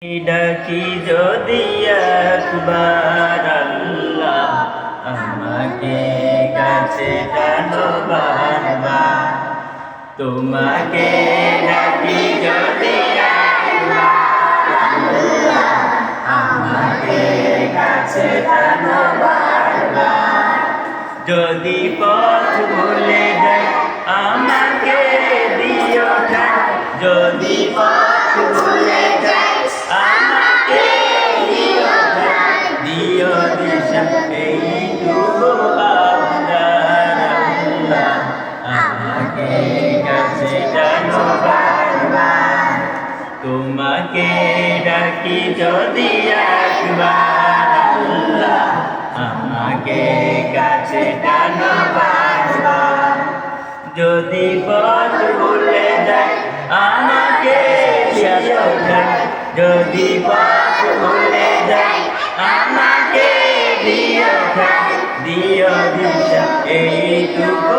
ডাকি যদি একবার আল্লাহ আমাকে কাছে টানো বারবার। তোমাকে ডাকি যদি একবার আল্লাহ আমাকে কাছে টানো বারবার। যদি পথ ভুলে যাই আমাকে দিও ঠাই। যদি পথ ভুলে যাই আমাকে দিও ঠাই। দিও দিশা এইটুকু আবদার আল্লাহ আমাকে কাছে টানো বারবার। তোমাকে ডাকি যদি একবার আল্লাহ আমাকে কাছে টানো বারবার। যদি পথ ভুলে যাই আমাকে দিও ঠাই। যদি পথ ভুলে যাই আমাকে দিও ঠাই। দিও দিশা এইটুকু